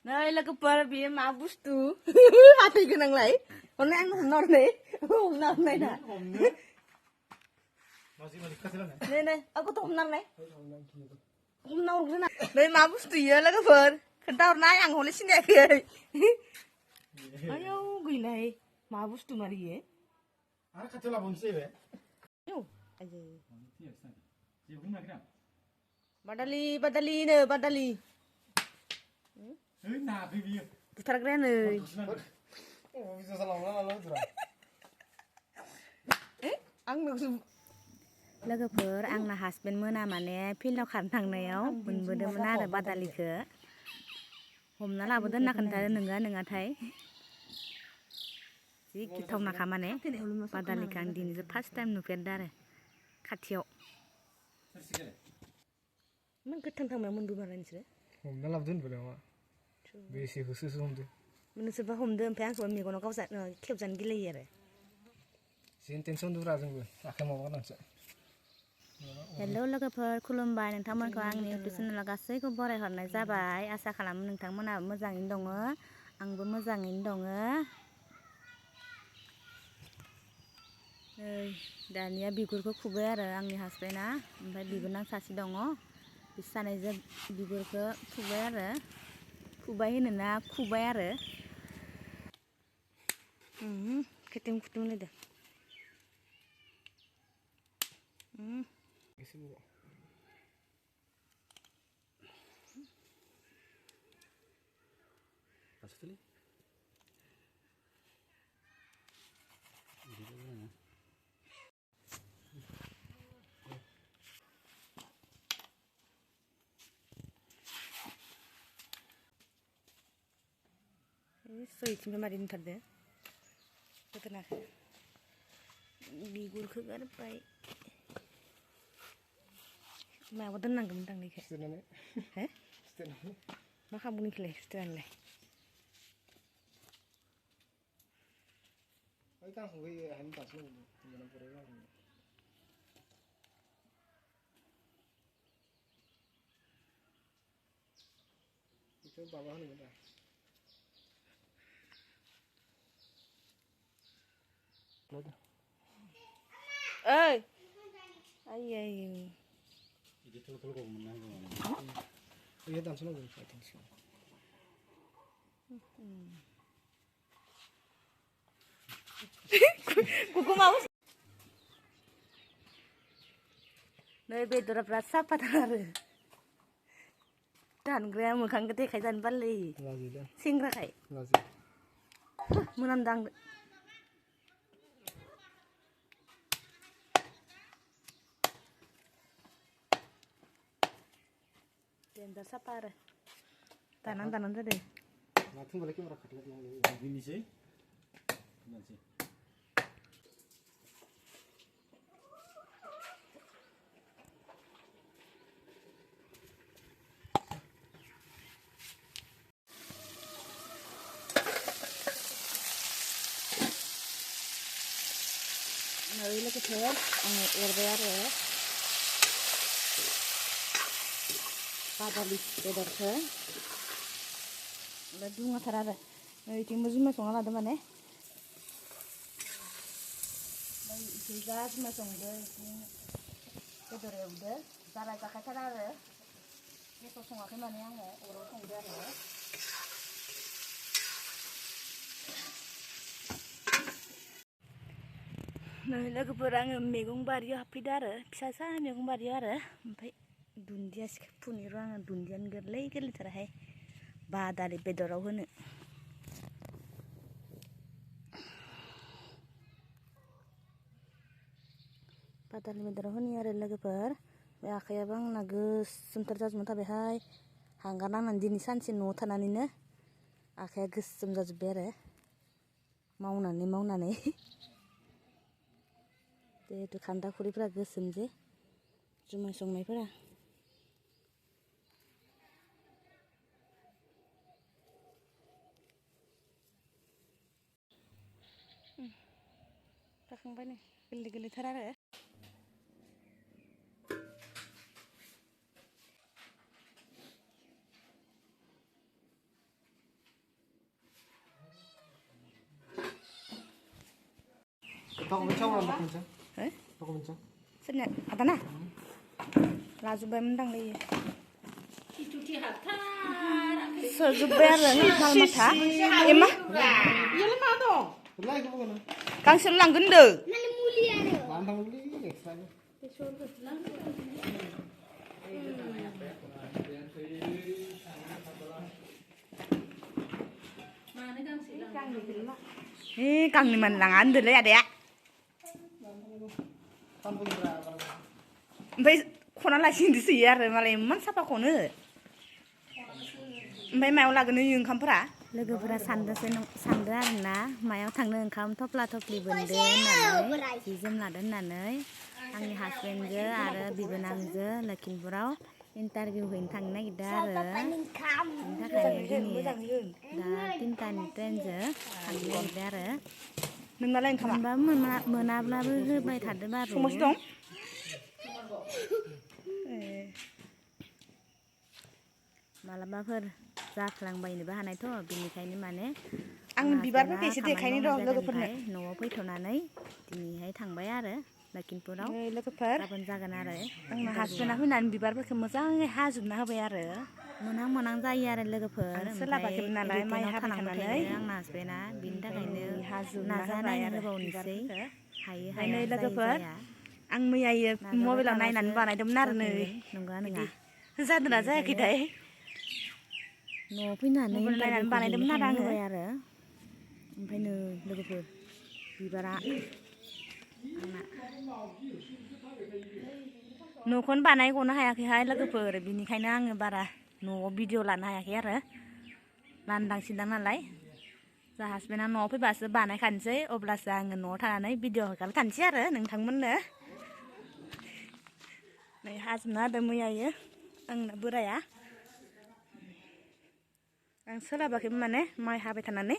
Nơi là cái bờ biển mà bút tu. Hạt thì cái năng lấy. Con này ăn hôm nào đấy. Hôm nào này nè. Đây đây, aku tuh hôm năm này. Hôm nào cái nào. Đây mà bút tu ya là cái bờ. Cái tao nãy ăn hồi xin nhẹ kìa. Ayo, gini này. Mà bút tu mà đi. Ara katela bonse be. Yo, aja. Ji hungna kira. Badali, badali nè, badali. Na bibi. Putar keren nè. Oh, bisa salam lalu tuh. Ang nggak लोगोफोर आंना husband मोना माने फिल्डआव खारनो थांनायाव मोनबोदोंमोन आरो बादालिखौ हमना लाबोदो होनना खोन्थादो नोंगा नोङाथाय जि गिथावनाखा माने बादालिखौ आं दिनैसो फार्स्ट टाइम नुफेरदों आरो खाथियाव Emang ketang tambah mundur mana nih sih? Homda labdun boleh mak. Besi khusus homda. Menurut sebab homda sampai ang suami kono kau sat kebjan gila ya re. Sin tension tuh razeng gue. Akhir mau kan sih. Hello लोगोफोर खुलुमबाय नोंथांमोनखौ आंनि YouTube चेनेलाव गासैखौ बरायहरनाय जाबाय आसा खालामो नोंथांमोनहाबो मोजाङैनो दङ आंबो मोजाङैनो दङ दानिया बिगुरखौ खुबाय आरो आंनि हासबेन्डआ ओमफ्राय बिबोनां सासे दङ बि सानैजों बिगुरखौ खुबाय आरो खुबाय होनोना खुबाय आरो Ketim ketim nih dah. Isi bu. Pasti. Soy cuma marin terde. Betul bigur ke garpai. Mau tenang kementang nih kayak. Setengah. Heh? Setengah. Maka bunyi kelih setengah leh. Ay kan gue hentas lo. Jangan pura-pura. Itu bawahan udah. Ơi. Ai ai. Jadi tuh kok menang gimana? Iya tan seno gue tan seno. Kuku mau. Nơi bedora prasa patar. Dan gram mukang gede kayak dan bali. Razi dah. Singra kayak. Razi. Menandang. Dendar sapar. Tanan tadi. Nanti balik ke orang katlat yang ini sih. Nanti. Nah, ini kita air ya. Badali bedar ke. Udah nggak terada. Nah, itu muzima songal ada mana? Nah, itu gas masong deh. Bedar ya udah. Cara pakai terada. Ini kosong apa mana yang urut songal ya. Nah, lagu perang megung bario hapida ada. Bisa sah megung bario ada. Sampai दुन्दिया फुनिर आङो दुन्दियानो गोरलै गोरलैथारहाय बादालि बेदराव होनो बादालि बेदराव होनि आरो लोगोफोर बे आखायाबो आंना गोसोमथार जाजोबना थाबायहाय हांगार नांनानै दिनै सानसे न'आव थानानैनो आखाया गोसोम जाजोब्बाय आरो मावनानै जिहेतु खान्दा खुरैफोरा गोसोम जे जुमाय संनायफोरा जाखांबाय नै गोरलै गोरलैथार आरो Toko mencang orang toko mencang. Eh? Toko mencang. Soalnya ada nah. Lajubai mendang deh. Sejubai ada mal mata. Emma. Iya lemah dong. Lagi ke mana? Kang selang gende. Lantang beli ekstra. Kang ni manlangan dulu ya dek. Tampil berapa? Oमफ्राय खना लासिंदिसो आरो मालाय इमान साफा खनो ओमफ्राय मायाव लागोन नों ओंखामफोरा लोगोफोरा सानदो आरोना मायाव थांनो ओंखाम थफ्ला थफ्लि बोनदो होननानै जि जोम लादो होननानै आंनि हासबेन्डजो आरो बिबोनांजो लखिमपुराव इन्टारभिउ हैनो थांनो नागिरदों आरो बेनि थाखायनो दिनै दा 3टानि ट्रेनजो थांनो नागिरदों आरो नोंनालाय ओंखामा मोनाब्लाबो होबाय थादो बारु संगासिनो दं मालाबाफोर जाफ्लांबायनोबो हानायथ' बिनिखायनो माने आं बिबारफोरखौ एसे देखायनो र' लोगोफोरनो न'आव फैथ'नानै दिनैहाय थांबाय आरो लखिमपुराव लोगोफोर गाबोन जागोन आरो आंना हासबेन्डआ फैनानै बिबारफोरखौ मोजाङै हाजोबना होबाय आरो मोनां जायो आरो लोगोफोर सोलाबाखैमोन नालाय माइ हाबाय थानानै आंना हासबेन्डआ बिनि थाखायनो हाजोबना नाजानाय होबाय आरो होबावनोसै हायो नै हाया लोगोफोर जाया आं मैयायो मबाइलाव नायनानै बानायदोंमोन आरो नै नंगौना नङा जादोंना जायाखैथाय न'आव फैनानै मबाइल नायनानै बानायदोंमोन आरो आङो होबाय आरो ओमफ्राय नै लोगोफोर बिबारा आंना न'खौनो बानायगनो हायाखैहाय लोगोफोर बिनिखायनो आङो बारा न'आव भिडिअ लानो हायाखै आरो लांदां सिनदां नालाय जा हासबेन्डआ न'आव फैबासो बानायखानोसै अब्लासो आङो न'आव थानानै भिडिअ हगारबाय थानोसै आरो नोंथांमोननो नै हाजोबना होदों मैयायो आंना बोराया आं सोलाबाखैमोन माने माइ हाबाय थानानै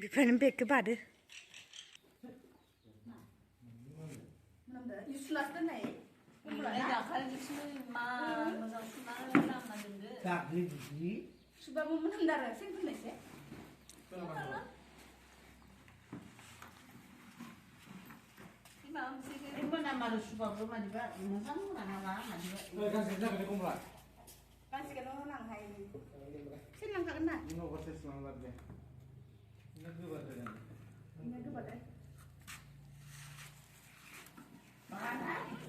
बिफायनो बेगखौ बादो सुबाबो मोनामदों आरो सेंफोरनायसो गांसेखौनो होनांहाय सेरलांखागोन ना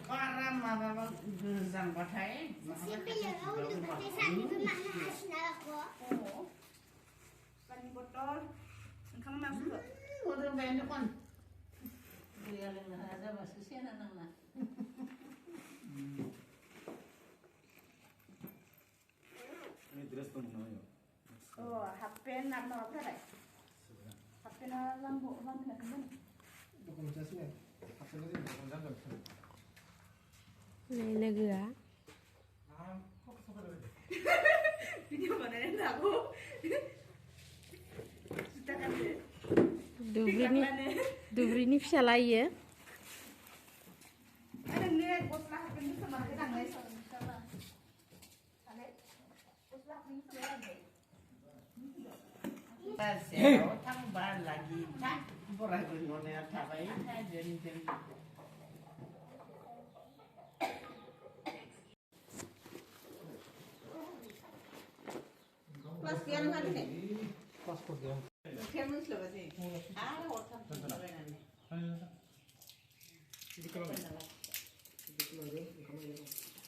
बारा माबाबा गोजांबाथाय पानि बटल ओंखाम मा सुखो मोदोमबायानो खन दैया लोंनो हाया जाबासो सेना नांना हाफ पेन्ट आरो माबाफोरालाय हाफ पेन्टआ लांफिनाखैमोन लोगोआ भिडिअ बानायनानै लाबो दुब्रिनि फिसाला इयो गस्ला हाफपेन्ट खोमाखै लांनाय बाजाराव थांबा लागि बोरायबो न'नाया थाबाय जों क्लास गैया नोंहा दिनै पासपोर्ट गैया ओंख्रिया मोनस्लाबासै आरो हरथाम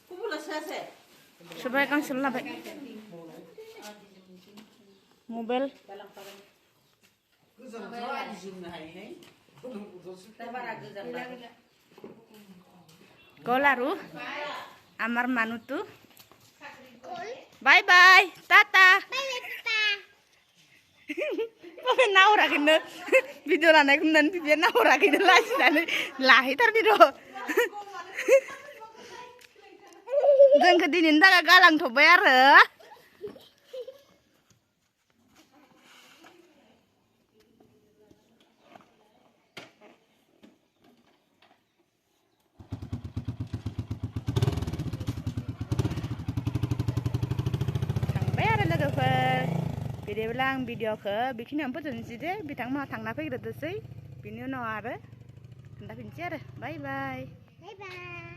खबरला सासे सुबाय गांसेल' लाबाय मबाइल गोजानफ्राव आदि जोमनो हायोहाय दा बारा गोजांला Golaru Amar Manutu Bye bye Tata Pake naura kena video la naik nan pipi naura kena lagi dan lahi tar di do Jeng kedinin tak galang to bayar लोगोफोर बिदिब्ला आं भिडिअखौ बेखिनियावनो फोजोबनोसै दे बिथांमोनहा थांना फैग्रोथोंसै बिनि उनाव आरो खोन्थाफिनसै आरो बाय बाय बाय बाय